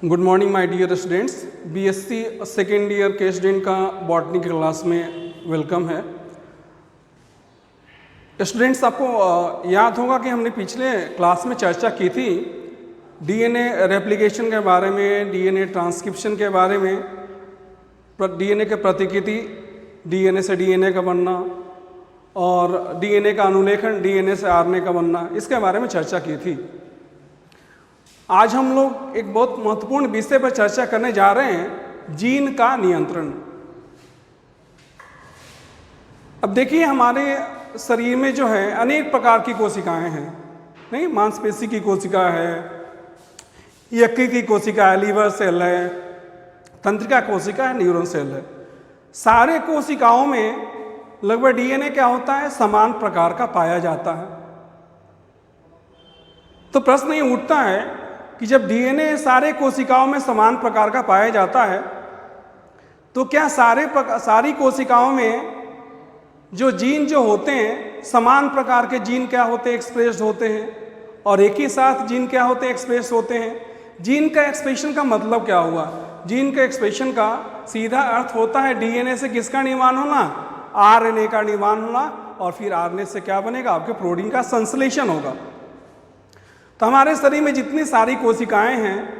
Good morning my dear students. BSc second year के student का botany की class में वेलकम है। स्टूडेंट्स, आपको याद होगा कि हमने पिछले क्लास में चर्चा की थी डीएनए रेप्लिकेशन के बारे में, डीएनए ट्रांसक्रिप्शन के बारे में, डीएनए के प्रतिकृति, डीएनए से डीएनए का बनना और डीएनए का अनुलेखन, डीएनए से आरएनए का बनना, इसके बारे में चर्चा की थी। आज हम लोग एक बहुत महत्वपूर्ण विषय पर चर्चा करने जा रहे हैं, जीन का नियंत्रण। अब देखिए, हमारे शरीर में जो है अनेक प्रकार की कोशिकाएं हैं, नहीं, मांसपेशी की कोशिका है, यकृत की कोशिका है, लीवर सेल है, तंत्रिका कोशिका है, न्यूरॉन सेल है। सारे कोशिकाओं में लगभग डीएनए क्या होता है, समान प्रकार का पाया जाता है। तो प्रश्न ये उठता है कि जब डीएनए सारे कोशिकाओं में समान प्रकार का पाया जाता है तो क्या सारी कोशिकाओं में जो जीन जो होते हैं, समान प्रकार के जीन क्या होते हैं, एक्सप्रेस होते हैं, और एक ही साथ जीन क्या होते हैं, एक्सप्रेस होते हैं। जीन का एक्सप्रेशन का मतलब क्या हुआ? जीन के एक्सप्रेशन का सीधा अर्थ होता है डीएनए से किसका निर्माण होना, आरएनए का निर्माण होना, और फिर आरएनए से क्या बनेगा, आपके प्रोटीन का संश्लेषण होगा। तो हमारे शरीर में जितनी सारी कोशिकाएं हैं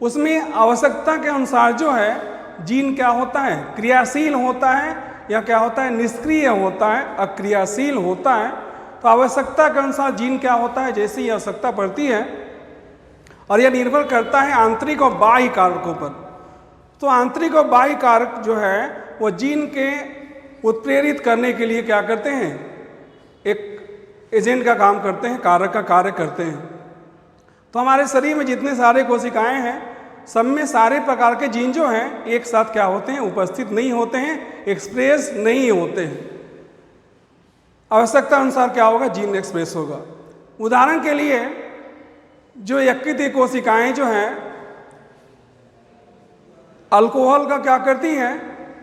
उसमें आवश्यकता के अनुसार जो है जीन क्या होता है, क्रियाशील होता है या क्या होता है, निष्क्रिय होता है, अक्रियाशील होता है। तो आवश्यकता के अनुसार जीन क्या होता है, जैसे ही आवश्यकता पड़ती है, और यह निर्भर करता है आंतरिक और बाह्य कारकों पर। तो आंतरिक और बाह्य कारक जो है वो जीन के उत्प्रेरित करने के लिए क्या करते हैं, एक एजेंट का काम करते हैं, कारक का कार्य करते हैं। तो हमारे शरीर में जितने सारे कोशिकाएं हैं सब में सारे प्रकार के जीन जो हैं एक साथ क्या होते हैं, उपस्थित नहीं होते हैं, एक्सप्रेस नहीं होते हैं। आवश्यकता अनुसार क्या होगा, जीन एक्सप्रेस होगा। उदाहरण के लिए जो यकृत कोशिकाएं जो हैं अल्कोहल का क्या करती हैं,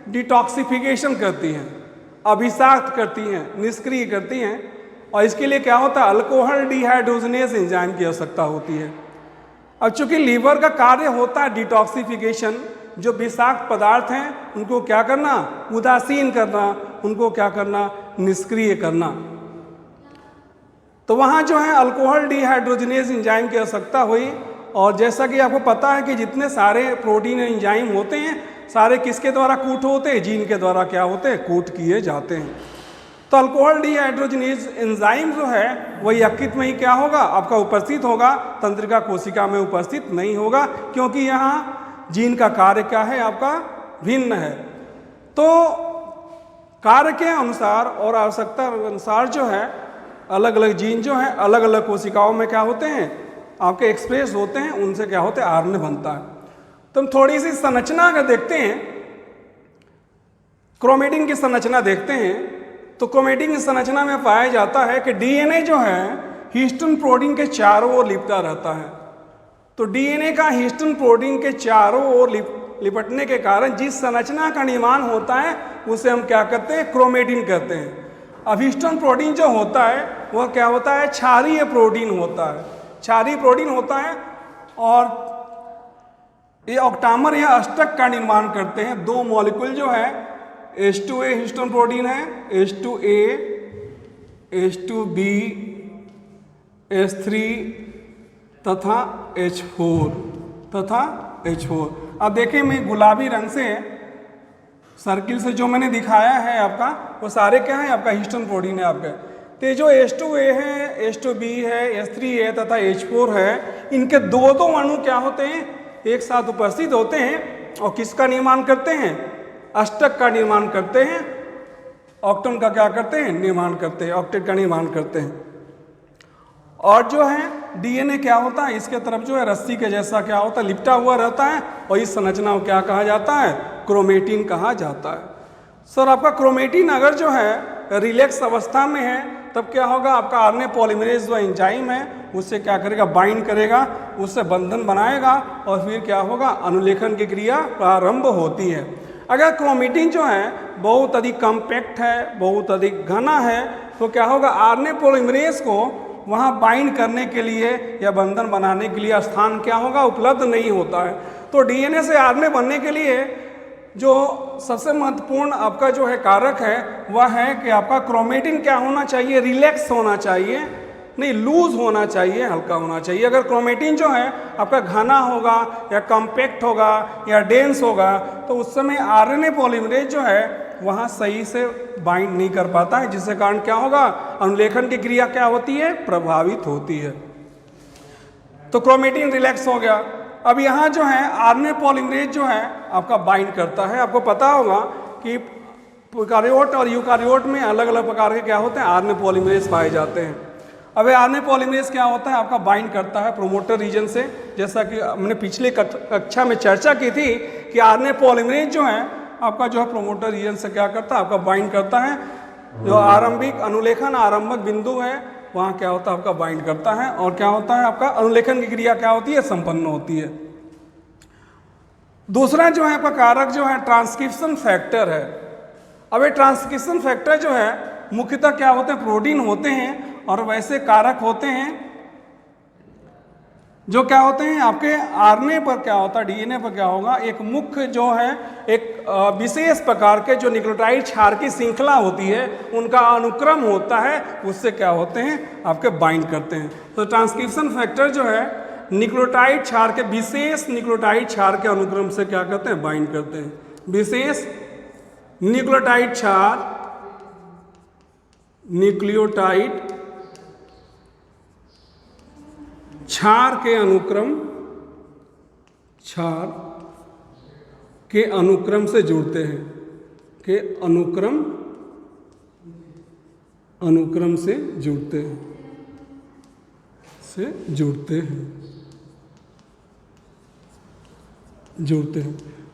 डिटॉक्सिफिकेशन करती हैं, अभिशाक्त करती हैं, निष्क्रिय करती हैं, और इसके लिए क्या होता है, अल्कोहल डिहाइड्रोजनेज एंजाइम की आवश्यकता होती है। अब चूंकि लीवर का कार्य होता है डिटॉक्सिफिकेशन, जो विषाक्त पदार्थ हैं उनको क्या करना, उदासीन करना, उनको क्या करना, निष्क्रिय करना। तो वहाँ जो है अल्कोहल डिहाइड्रोजनेज एंजाइम की आवश्यकता हुई। और जैसा कि आपको पता है कि जितने सारे प्रोटीन एंजाइम होते हैं सारे किसके द्वारा कूट होते हैं, जीन के द्वारा क्या होते हैं, कूट किए जाते हैं। तो अल्कोहल डिहाइड्रोजनेज एंजाइम जो है वह यकृत में ही क्या होगा, आपका उपस्थित होगा, तंत्रिका कोशिका में उपस्थित नहीं होगा, क्योंकि यहाँ जीन का कार्य क्या है, आपका भिन्न है। तो कार्य के अनुसार और आवश्यकता अनुसार जो है अलग अलग जीन जो है अलग अलग कोशिकाओं में क्या होते हैं, आपके एक्सप्रेस होते हैं, उनसे क्या होते हैं, आरएनए बनता है। तो हम थोड़ी सी संरचना अगर देखते हैं, क्रोमेटिन की संरचना देखते हैं, तो क्रोमेटिन की संरचना में पाया जाता है कि डीएनए जो है हिस्टोन प्रोटीन के चारों ओर लिपटा रहता है। तो डीएनए का हिस्टोन प्रोटीन के चारों ओर लिपटने के कारण जिस संरचना का निर्माण होता है उसे हम क्या करते हैं, क्रोमेटिन कहते हैं। अब हिस्टोन प्रोटीन जो होता है वह क्या होता है, क्षारीय प्रोटीन होता है, क्षारीय प्रोटीन होता है, और ये ऑक्टामर या अष्टक का निर्माण करते हैं। दो मॉलिक्यूल जो है H2A हिस्टोन प्रोटीन है, H2A, H2B, H3 तथा H4। अब देखिए, मैं गुलाबी रंग से सर्किल से जो मैंने दिखाया है आपका, वो सारे क्या है, आपका हिस्टोन प्रोटीन है आपका। तो जो H2A है, H2B है, H3A तथा H4 है, इनके दो दो अणु क्या होते हैं, एक साथ उपस्थित होते हैं और किसका निर्माण करते हैं, अष्टक का निर्माण करते हैं। ऑक्टन का क्या करते हैं, निर्माण करते हैं, ऑक्टेट का निर्माण करते हैं। और जो है डीएनए क्या होता है, इसके तरफ जो है रस्सी के जैसा क्या होता है, लिपटा हुआ रहता है, और इस संरचना को क्या कहा जाता है, क्रोमेटिन कहा जाता है। सर, आपका क्रोमेटिन अगर जो है रिलैक्स अवस्था में है तब क्या होगा, आपका आरएनए पॉलीमरेज जो एंजाइम है उससे क्या करेगा, बाइंड करेगा, उससे बंधन बनाएगा, और फिर क्या होगा, अनुलेखन की क्रिया प्रारंभ होती है। अगर क्रोमेटिन जो है बहुत अधिक कॉम्पैक्ट है, बहुत अधिक घना है, तो क्या होगा, आरएनए पॉलीमरेज को वहाँ बाइंड करने के लिए या बंधन बनाने के लिए स्थान क्या होगा, उपलब्ध नहीं होता है। तो डीएनए से आरएनए बनने के लिए जो सबसे महत्वपूर्ण आपका जो है कारक है वह है कि आपका क्रोमेटिन क्या होना चाहिए, रिलैक्स होना चाहिए, नहीं लूज होना चाहिए, हल्का होना चाहिए। अगर क्रोमेटिन जो है आपका घना होगा या कॉम्पैक्ट होगा या डेंस होगा तो उस समय आरएनए पॉलीमरेज जो है वहाँ सही से बाइंड नहीं कर पाता है, जिसके कारण क्या होगा, अनुलेखन की क्रिया क्या होती है, प्रभावित होती है। तो क्रोमेटिन रिलैक्स हो गया। अब यहाँ जो है आरएनए पॉलीमरेज जो है आपका बाइंड करता है। आपको पता होगा कि प्रोकैरियोट और यूकैरियोट में अलग अलग प्रकार के क्या होते हैं, आरएनए पॉलीमरेज पाए जाते हैं। अब आरएनए पॉलीमरेज क्या होता है, आपका बाइंड करता है प्रोमोटर रीजन से। जैसा कि हमने पिछले कक्षा में चर्चा की थी कि आरएनए पॉलीमरेज जो है आपका जो है प्रोमोटर रीजन से क्या करता है, आपका बाइंड करता है। जो आरंभिक अनुलेखन आरंभक बिंदु है वहाँ क्या होता है, आपका बाइंड करता है और क्या होता है, आपका अनुलेखन की क्रिया क्या होती है, संपन्न होती है। दूसरा जो है आपका कारक जो है ट्रांसक्रिप्शन फैक्टर है। अब ये ट्रांसक्रिप्शन फैक्टर जो है मुख्यतः क्या होते हैं, प्रोटीन होते हैं और वैसे कारक होते हैं जो क्या होते हैं आपके आरएनए पर क्या होता है, डीएनए पर क्या होगा, एक मुख्य जो है एक विशेष प्रकार के जो न्यूक्लियोटाइड क्षार की श्रृंखला होती है उनका अनुक्रम होता है, उससे क्या होते हैं आपके बाइंड करते हैं। तो ट्रांसक्रिप्शन फैक्टर जो है न्यूक्लियोटाइड क्षार के विशेष न्यूक्लियोटाइड क्षार के अनुक्रम से क्या करते हैं, बाइंड करते हैं। विशेष न्यूक्लियोटाइड क्षार, न्यूक्लियोटाइड क्षार के अनुक्रम से जुड़ते हैं, के अनुक्रम से जुड़ते हैं,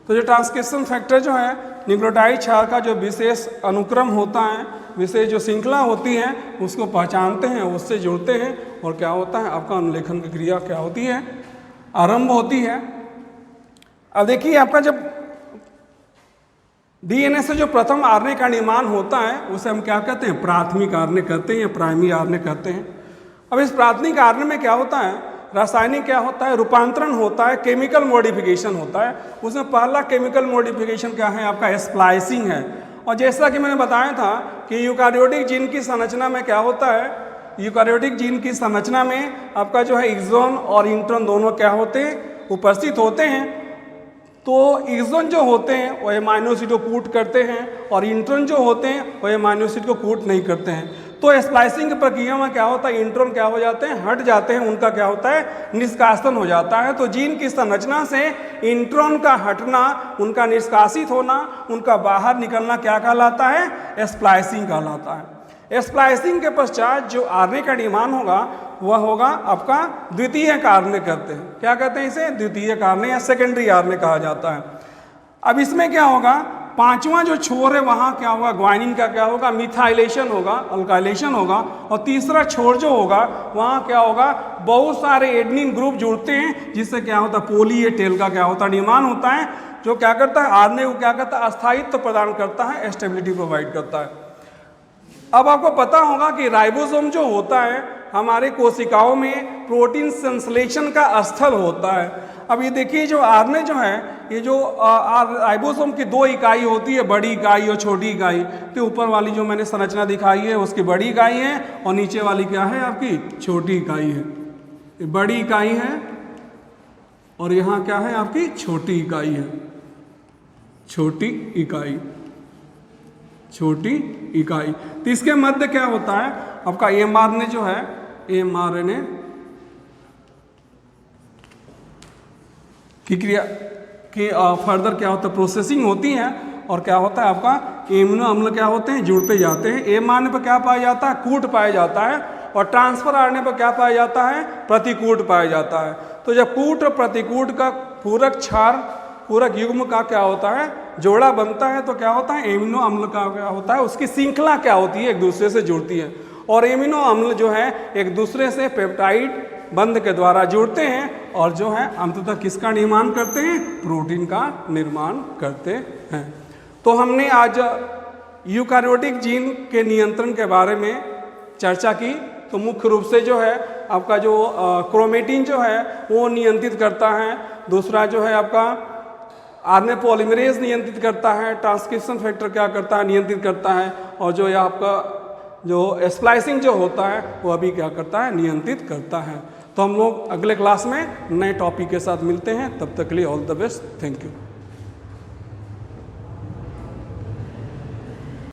तो जो ट्रांसक्रिप्शन फैक्टर जो है न्यूक्लियोटाइड क्षार का जो विशेष अनुक्रम होता है, विशेष जो श्रृंखला होती है उसको पहचानते हैं, उससे जुड़ते हैं और क्या होता है आपका अनुलेखन की क्रिया क्या होती है, आरंभ होती है। अब देखिए आपका जब डीएनए से जो प्रथम आरएनए का निर्माण होता है उसे हम क्या कहते हैं, प्राथमिक आरएनए कहते हैं या प्राइमरी आरएनए कहते हैं। अब इस प्राथमिक आरएनए में क्या होता है, रासायनिक क्या होता है, रूपांतरण होता है, केमिकल मॉडिफिकेशन होता है। उसमें पहला केमिकल मॉडिफिकेशन क्या है आपका, स्प्लाइसिंग है। और जैसा कि मैंने बताया था कि यूकारियोटिक जीन की संरचना में क्या होता है, यूकारियोटिक जीन की संरचना में आपका जो है एक्सॉन और इंट्रॉन दोनों क्या होते हैं, उपस्थित होते हैं। तो एक्सॉन जो होते हैं वो एमाइनो एसिड को कूट करते हैं और इंट्रॉन जो होते हैं वो एमाइनो एसिड को कूट नहीं करते हैं। तो स्प्लाइसिंग की प्रक्रिया में क्या होता है, इंट्रॉन क्या हो जाते हैं, हट जाते हैं, उनका क्या होता है, निष्कासन हो जाता है। तो जीन की संरचना से इंट्रॉन का हटना, उनका निष्कासित होना, उनका बाहर निकलना क्या कहलाता है, स्प्लाइसिंग कहलाता है। स्प्लाइसिंग के पश्चात जो आरएनए का निर्माण होगा वह होगा आपका द्वितीयक आरएनए कहते हैं। क्या कहते हैं इसे, द्वितीयक आरएनए या सेकेंडरी आरएनए कहा जाता है। अब इसमें क्या होगा, पांचवा जो छोर है वहाँ क्या होगा, ग्वाइनिन का क्या होगा, मिथाइलेशन होगा, अल्काइलेशन होगा। और तीसरा छोर जो होगा वहाँ क्या होगा, बहुत सारे एडेनिन ग्रुप जुड़ते हैं जिससे क्या होता है, पॉली ए टेल का क्या होता है, निर्माण होता है, जो क्या करता है, आरएनए को क्या करता है, अस्थायित्व प्रदान करता है, स्टेबिलिटी प्रोवाइड करता है। अब आपको पता होगा कि राइबोसोम जो होता है हमारे कोशिकाओं में प्रोटीन संश्लेषण का स्थल होता है। अब ये देखिए जो आरएनए जो है, ये जो राइबोसोम की दो इकाई होती है, बड़ी इकाई और छोटी इकाई। तो ऊपर वाली जो मैंने संरचना दिखाई है उसकी बड़ी इकाई है और नीचे वाली क्या है आपकी छोटी इकाई है। ये बड़ी इकाई है और यहाँ क्या है आपकी छोटी इकाई है, छोटी इकाई। तो इसके मध्य क्या होता है आपका एमआरएनए जो है, एमआरएनए की क्रिया की फर्दर क्या होता है, प्रोसेसिंग होती है और क्या होता है आपका एमिनो अम्ल क्या होते हैं, जुड़ते जाते हैं। एमआरएनए पर क्या पाया जाता है, कूट पाया जाता है और ट्रांसफर आरएनए पर क्या पाया जाता है, प्रतिकूट पाया जाता है। तो जब कूट और प्रतिकूट का पूरक क्षार, पूरक युग्म का क्या होता है, जोड़ा बनता है, तो क्या होता है, एमिनो अम्ल का क्या होता है, उसकी श्रृंखला क्या होती है, एक दूसरे से जुड़ती है। और एमिनो अम्ल जो है एक दूसरे से पेप्टाइड बंध के द्वारा जुड़ते हैं और जो है अंततः किसका निर्माण करते हैं, प्रोटीन का निर्माण करते हैं। तो हमने आज यूकारियोटिक जीन के नियंत्रण के बारे में चर्चा की। तो मुख्य रूप से जो है आपका जो क्रोमेटिन जो है वो नियंत्रित करता है। दूसरा जो है आपका आरएनए पॉलीमरेज नियंत्रित करता है। ट्रांसक्रिप्शन फैक्टर क्या करता है, नियंत्रित करता है। और जो ये आपका जो स्प्लाइसिंग जो होता है वो अभी क्या करता है, नियंत्रित करता है। तो हम लोग अगले क्लास में नए टॉपिक के साथ मिलते हैं, तब तक के लिए all the best, thank you.